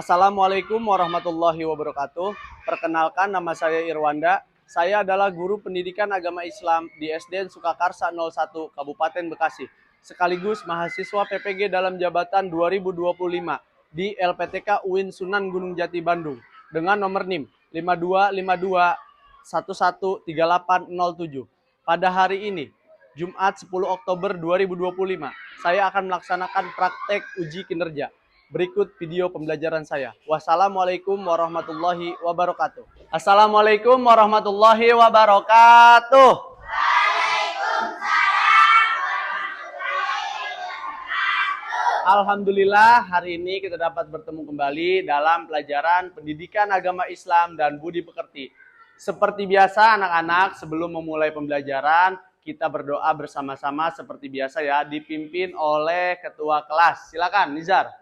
Assalamualaikum warahmatullahi wabarakatuh. Perkenalkan, nama saya Irwanda. Saya adalah guru pendidikan agama Islam di SDN Sukakarsa 01 Kabupaten Bekasi, sekaligus mahasiswa PPG dalam jabatan 2025 di LPTK UIN Sunan Gunung Jati Bandung dengan nomor NIM 5252113807. Pada hari ini, Jumat 10 Oktober 2025, saya akan melaksanakan praktek uji kinerja. Berikut video pembelajaran saya. Wassalamualaikum warahmatullahi wabarakatuh. Assalamualaikum warahmatullahi wabarakatuh. Alhamdulillah, hari ini kita dapat bertemu kembali dalam pelajaran pendidikan agama Islam dan budi pekerti. Seperti biasa anak-anak, sebelum memulai pembelajaran, kita berdoa bersama-sama seperti biasa ya, dipimpin oleh ketua kelas. Silakan, Nizar.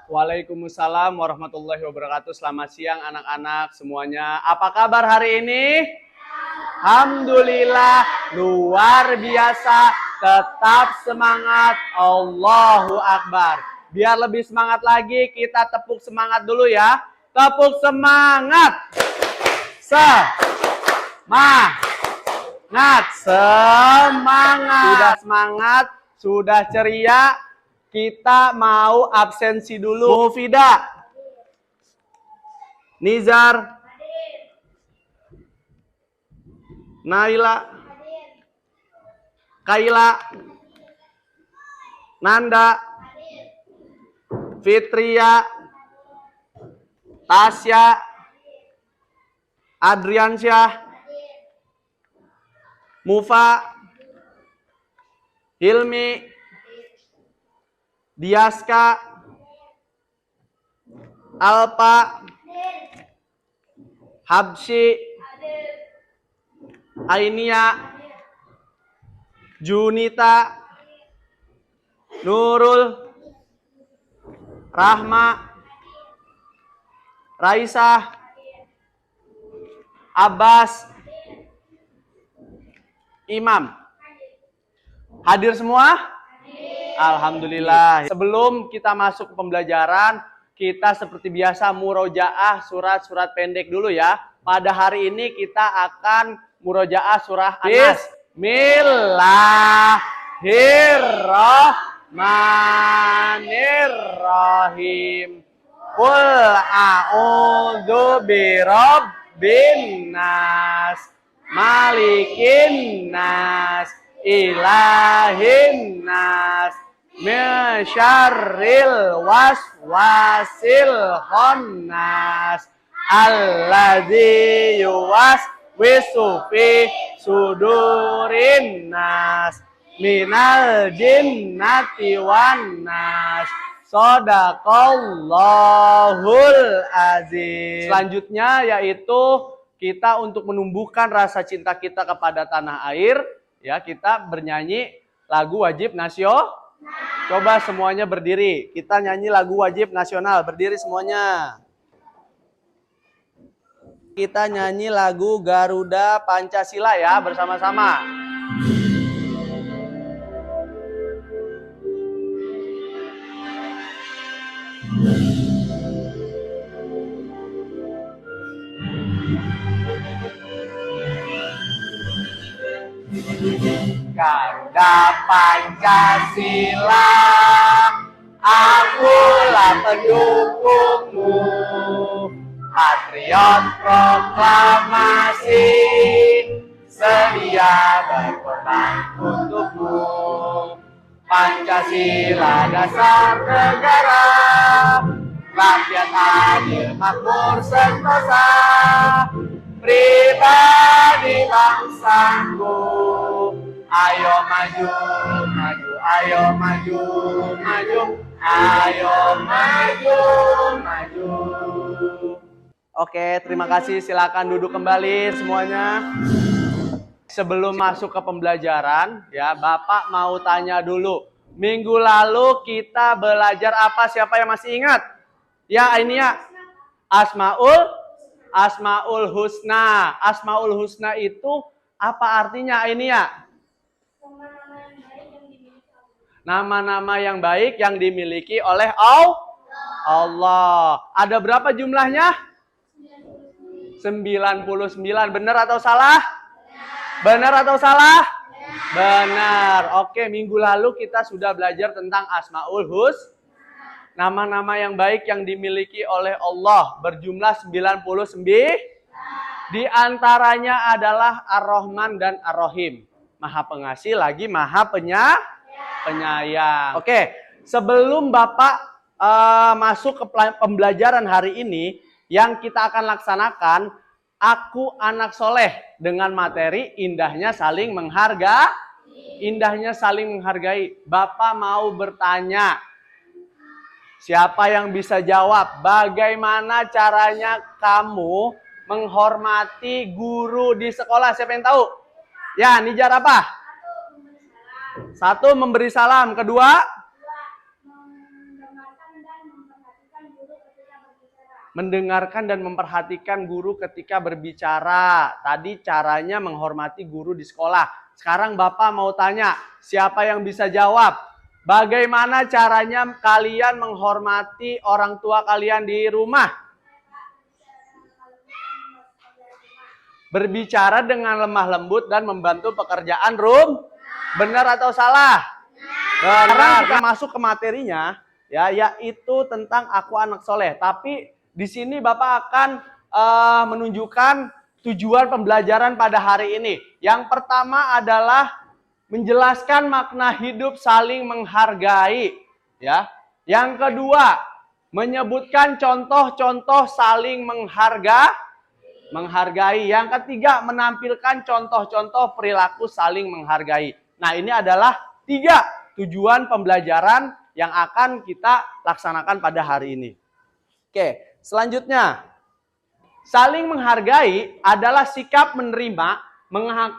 Waalaikumsalam warahmatullahi wabarakatuh. Selamat siang anak-anak semuanya. Apa kabar hari ini? Alhamdulillah, luar biasa. Tetap semangat. Allahu Akbar. Biar lebih semangat lagi, kita tepuk semangat dulu ya. Tepuk semangat. Semangat. Sudah semangat, sudah ceria. Kita mau absensi dulu. Mufida, Nizar, Naila, Kaila, Nanda, Fitria, Tasya, Adriansyah, Mufa, Hilmi, Diaska, Alpa, Habsyi, Ainia, Junita, Nurul, Rahma, Raisah, Abbas, Imam. Hadir semua? Alhamdulillah. Sebelum kita masuk ke pembelajaran, kita seperti biasa murojaah surat-surat pendek dulu ya. Pada hari ini kita akan murojaah surah An-Nas. Bismillahirrahmanirrahim. Qul a'udzu birabbin nas, malikin nas, ilahin nas, min syarril waswasil khannas, alladzi yuwaswisu fi sudurin nas, minal jinnati wan nas. Shadaqallahul azim. Selanjutnya yaitu kita untuk menumbuhkan rasa cinta kita kepada tanah air, ya, kita bernyanyi lagu wajib nasional. Coba semuanya berdiri. Kita nyanyi lagu wajib nasional. Berdiri semuanya. Kita nyanyi lagu Garuda Pancasila ya bersama-sama. Garuda Pancasila, akulah pendukungmu, patriot proklamasi, sedia berkorban untukmu. Pancasila dasar negara, rakyat adil makmur sentosa, pribadi bangsaku. Ayo maju, maju, ayo maju, maju, ayo maju, maju. Oke, terima kasih. Silakan duduk kembali semuanya. Sebelum masuk ke pembelajaran, ya, Bapak mau tanya dulu. Minggu lalu kita belajar apa? Siapa yang masih ingat? Ya, ini ya. Asmaul Husna. Asmaul Husna itu apa artinya ini ya? Nama-nama yang baik yang dimiliki oleh Allah. Ada berapa jumlahnya? 99. Benar atau salah? Benar atau salah? Benar. Oke, minggu lalu kita sudah belajar tentang Asmaul Husna. Nama-nama yang baik yang dimiliki oleh Allah berjumlah 99. Di antaranya adalah Ar-Rahman dan Ar-Rahim. Maha pengasih lagi Maha penyayang. Oke, sebelum Bapak masuk ke pembelajaran hari ini, yang kita akan laksanakan, aku anak soleh dengan materi indahnya saling menghargai. Indahnya saling menghargai. Bapak mau bertanya, siapa yang bisa jawab? Bagaimana caranya kamu menghormati guru di sekolah? Siapa yang tahu? Ya, Nijar apa? Satu, memberi salam. Kedua, mendengarkan dan memperhatikan guru ketika berbicara. Tadi caranya menghormati guru di sekolah. Sekarang Bapak mau tanya, siapa yang bisa jawab? Bagaimana caranya kalian menghormati orang tua kalian di rumah? Berbicara dengan lemah lembut dan membantu pekerjaan Benar atau salah? Benar. Sekarang kita masuk ke materinya, ya, yaitu tentang aku anak soleh. Tapi di sini Bapak akan menunjukkan tujuan pembelajaran pada hari ini. Yang pertama adalah menjelaskan makna hidup saling menghargai, ya. Yang kedua, menyebutkan contoh-contoh saling menghargai. Yang ketiga, menampilkan contoh-contoh perilaku saling menghargai. Nah, ini adalah 3 tujuan pembelajaran yang akan kita laksanakan pada hari ini. Oke, selanjutnya. Saling menghargai adalah sikap menerima,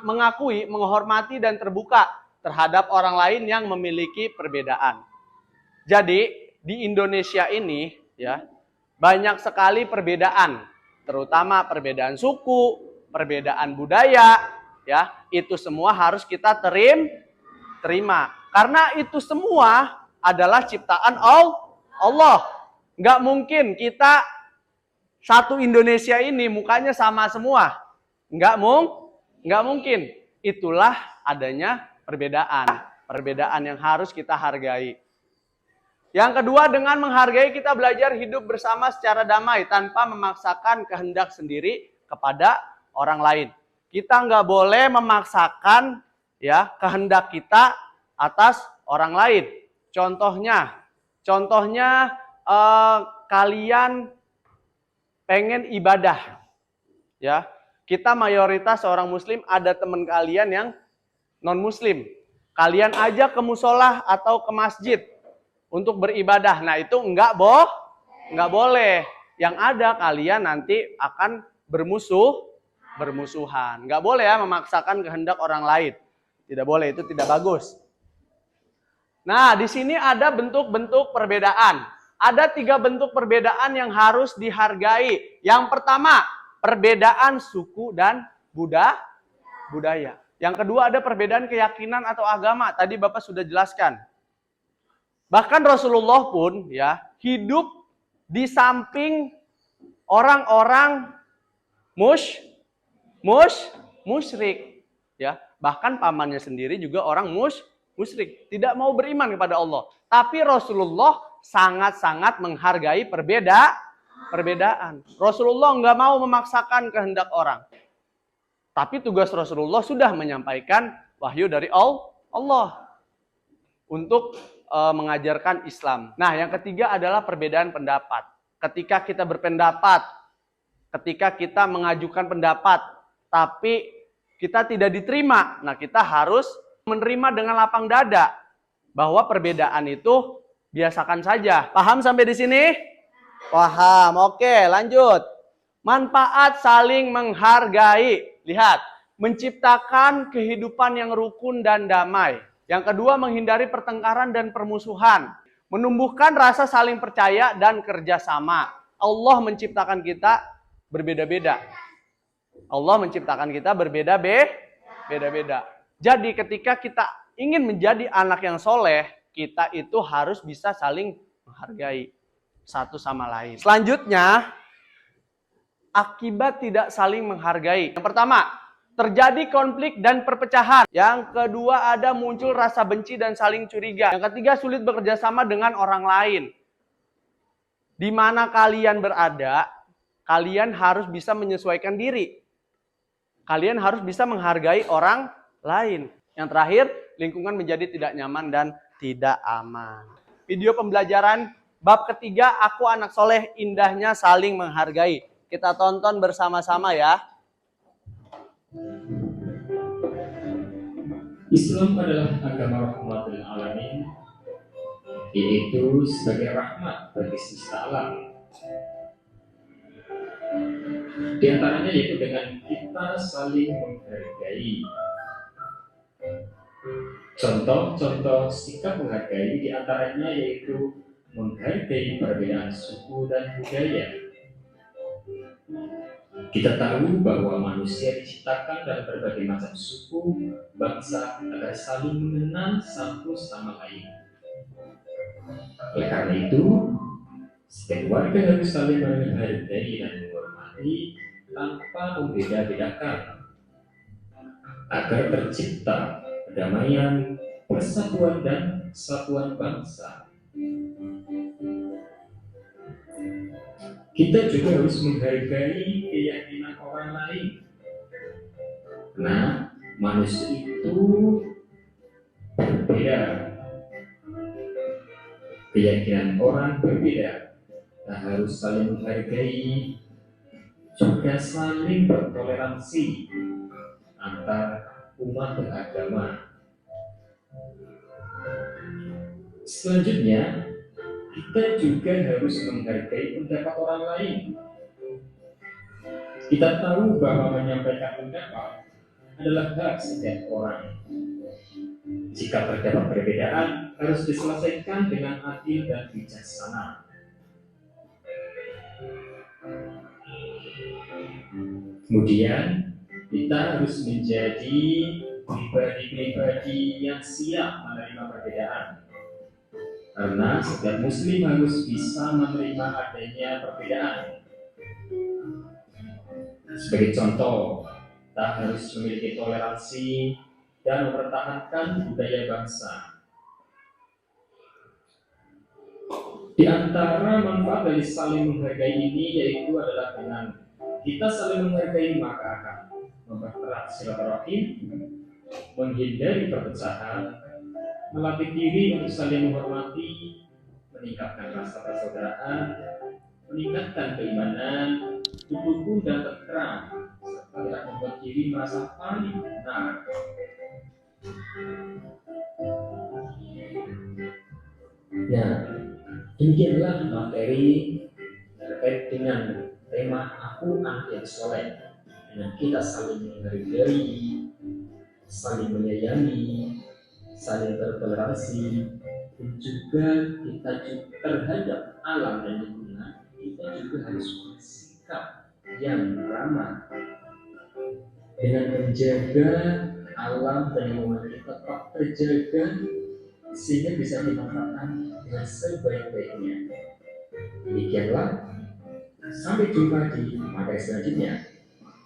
mengakui, menghormati, dan terbuka terhadap orang lain yang memiliki perbedaan. Jadi, di Indonesia ini, ya, banyak sekali perbedaan. Terutama perbedaan suku, perbedaan budaya, ya, itu semua harus kita terima. Karena itu semua adalah ciptaan Allah. Nggak mungkin kita satu Indonesia ini mukanya sama semua. Nggak mungkin. Itulah adanya perbedaan. Perbedaan yang harus kita hargai. Yang kedua, dengan menghargai kita belajar hidup bersama secara damai tanpa memaksakan kehendak sendiri kepada orang lain. Kita nggak boleh memaksakan, ya, kehendak kita atas orang lain. Contohnya kalian pengen ibadah, ya. Kita mayoritas orang Muslim, ada teman kalian yang non Muslim. Kalian ajak ke musola atau ke masjid untuk beribadah. Nah, itu nggak boleh. Yang ada kalian nanti akan bermusuhan. bermusuhan. Nggak boleh ya memaksakan kehendak orang lain. Tidak boleh, itu tidak bagus. Nah, di sini ada bentuk-bentuk perbedaan. Ada 3 bentuk perbedaan yang harus dihargai. Yang pertama, perbedaan suku dan budaya. Yang kedua, ada perbedaan keyakinan atau agama. Tadi Bapak sudah jelaskan. Bahkan Rasulullah pun ya hidup di samping orang-orang musyrik. Ya, bahkan pamannya sendiri juga orang musyrik, tidak mau beriman kepada Allah. Tapi Rasulullah sangat-sangat menghargai perbedaan. Rasulullah nggak mau memaksakan kehendak orang. Tapi tugas Rasulullah sudah menyampaikan wahyu dari Allah untuk mengajarkan Islam. Nah, yang ketiga adalah perbedaan pendapat. Ketika kita berpendapat, ketika kita mengajukan pendapat, tapi kita tidak diterima, nah kita harus menerima dengan lapang dada bahwa perbedaan itu biasakan saja. Paham sampai di sini? Paham. Oke, lanjut. Manfaat saling menghargai. Lihat, menciptakan kehidupan yang rukun dan damai. Yang kedua, menghindari pertengkaran dan permusuhan. Menumbuhkan rasa saling percaya dan kerjasama. Allah menciptakan kita berbeda-beda. Allah menciptakan kita berbeda-beda. Jadi ketika kita ingin menjadi anak yang soleh, kita itu harus bisa saling menghargai satu sama lain. Selanjutnya, akibat tidak saling menghargai. Yang pertama, terjadi konflik dan perpecahan. Yang kedua, ada muncul rasa benci dan saling curiga. Yang ketiga, sulit bekerja sama dengan orang lain. Di mana kalian berada, kalian harus bisa menyesuaikan diri. Kalian harus bisa menghargai orang lain. Yang terakhir, lingkungan menjadi tidak nyaman dan tidak aman. Video pembelajaran bab ketiga, aku anak soleh, indahnya saling menghargai. Kita tonton bersama-sama ya. Islam adalah agama rahmatul alamin, yaitu sebagai rahmat bagi semesta alam. Di antaranya yaitu dengan kita saling menghargai. Contoh-contoh sikap menghargai di antaranya yaitu menghargai perbedaan suku dan budaya. Kita tahu bahwa manusia diciptakan dalam berbagai macam suku, bangsa agar saling mengenal satu sama lain. Oleh karena itu, setiap warga harus saling menghargai dan menghormati tanpa membeda-bedakan agar tercipta kedamaian, persatuan dan kesatuan bangsa. Kita juga harus menghargai keyakinan orang lain. Nah, manusia itu berbeda. Keyakinan orang berbeda. Kita harus saling menghargai, juga saling bertoleransi antar umat beragama. Selanjutnya, kita juga harus menghargai pendapat orang lain. Kita tahu bahwa menyampaikan pendapat adalah hak setiap orang. Jika terdapat perbedaan, harus diselesaikan dengan adil dan bijaksana. Kemudian, kita harus menjadi pribadi-pribadi yang siap menerima perbedaan. Karena setiap muslim harus bisa menerima adanya perbedaan. Sebagai contoh, kita harus memiliki toleransi dan mempertahankan budaya bangsa. Di antara manfaat dari saling menghargai ini yaitu adalah dengan kita saling menghargai maka akan mempererat silaturahim, menghindari perpecahan, melatih diri untuk saling menghormati, meningkatkan rasa persaudaraan, meningkatkan keimanan, rukun dan tentram, serta tidak membuat diri merasa paling benar. Ya, demikianlah materi terkait dengan tema aku anak yang soleh. dengan kita saling menghargai, saling menyayangi, saling bertoleransi, dan juga kita terhadap alam dan lingkungan, kita juga harus bersikap yang ramah dengan menjaga alam dan lingkungan kita tetap terjaga sehingga bisa dimanfaatkan dengan sebaik-baiknya. Demikianlah, sampai jumpa di materi selanjutnya.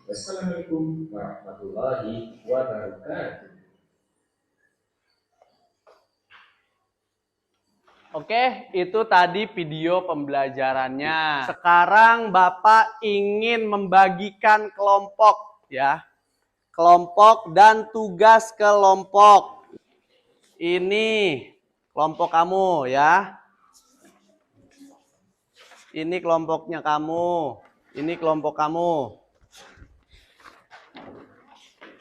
Wassalamualaikum warahmatullahi wabarakatuh. Oke, itu tadi video pembelajarannya. Sekarang Bapak ingin membagikan kelompok ya. Kelompok dan tugas kelompok. Ini kelompok kamu ya. Ini kelompoknya kamu. Ini kelompok kamu.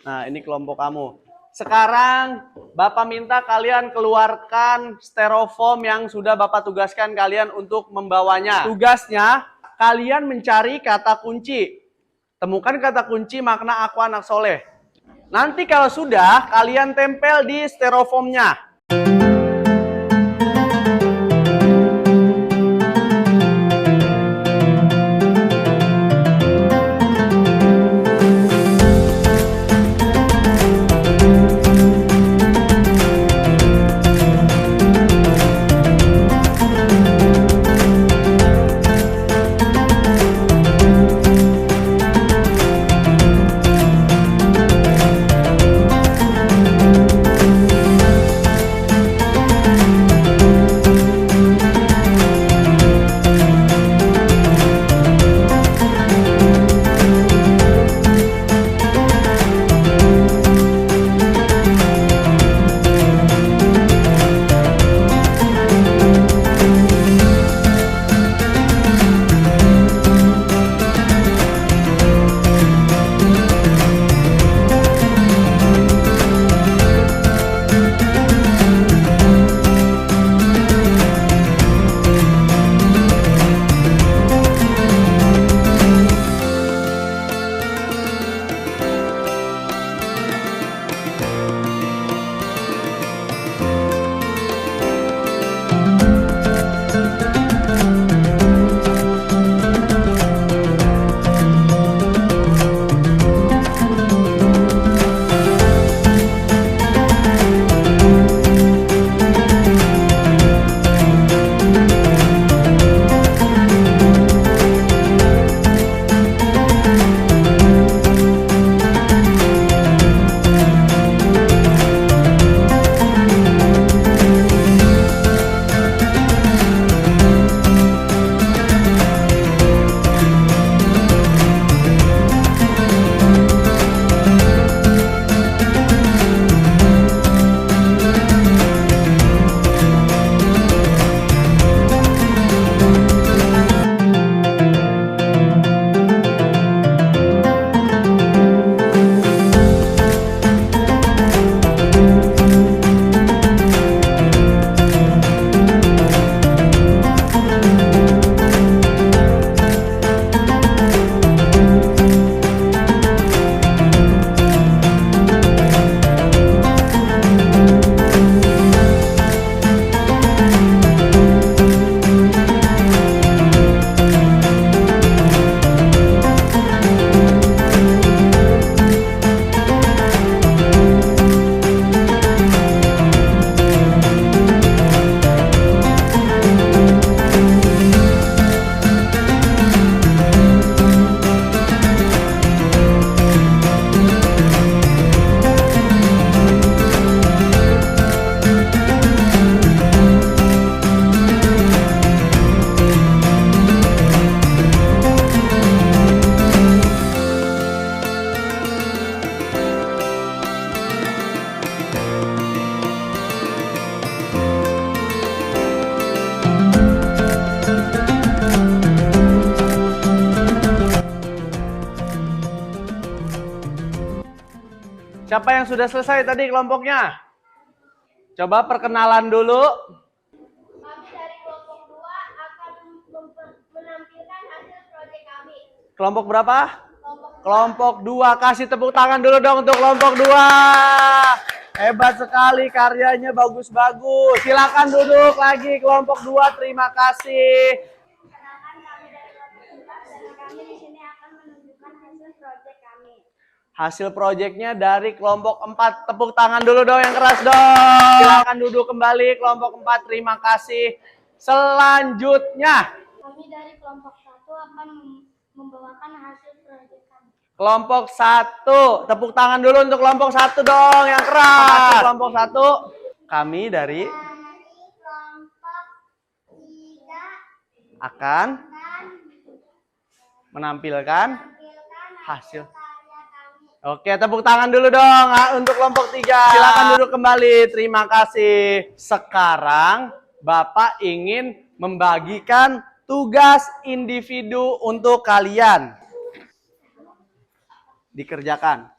Nah, ini kelompok kamu. Sekarang Bapak minta kalian keluarkan styrofoam yang sudah Bapak tugaskan kalian untuk membawanya. Tugasnya, kalian mencari kata kunci. Temukan kata kunci makna aku anak soleh. Nanti kalau sudah, kalian tempel di styrofoamnya. Siapa yang sudah selesai tadi kelompoknya? Coba perkenalan dulu. Kami dari kelompok 2 akan menampilkan hasil proyek kami. Kelompok berapa? Kelompok Kelompok 2, kasih tepuk tangan dulu dong untuk kelompok 2. Hebat sekali karyanya, bagus-bagus. Silakan duduk lagi kelompok 2, terima kasih. Perkenalkan, kami dari kelompok 4 dan kami di sini akan menunjukkan hasil proyek kami. Hasil proyeknya dari kelompok 4. Tepuk tangan dulu dong yang keras dong. Silakan duduk kembali kelompok 4, terima kasih. Selanjutnya, Kami dari kelompok 1 akan membawakan hasil proyek kami. kelompok 1. Tepuk tangan dulu untuk kelompok 1 dong yang keras. Terima kasih kelompok 1. Kami dari kelompok 3 akan akan menampilkan menampilkan hasil. karya kami. Oke, tepuk tangan dulu dong untuk kelompok 3. Silakan duduk kembali. Terima kasih. Sekarang Bapak ingin membagikan tugas individu untuk kalian. Dikerjakan.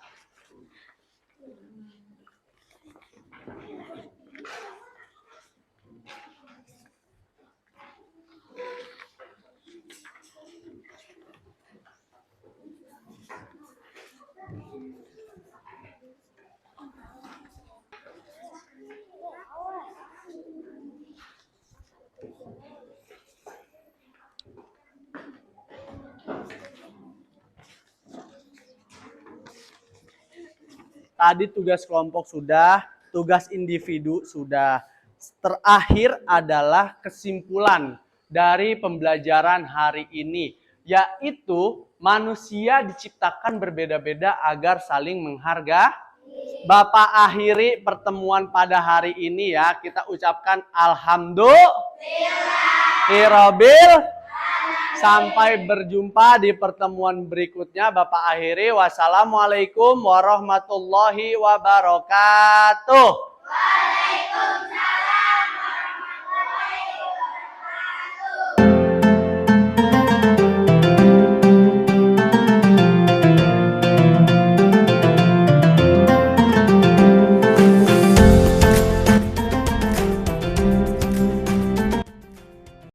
Tadi tugas kelompok sudah, tugas individu sudah. Terakhir adalah kesimpulan dari pembelajaran hari ini, yaitu manusia diciptakan berbeda-beda agar saling menghargai. Bapak akhiri pertemuan pada hari ini ya, kita ucapkan alhamdulillah. Sampai berjumpa di pertemuan berikutnya. Bapak akhiri. Wassalamualaikum warahmatullahi wabarakatuh.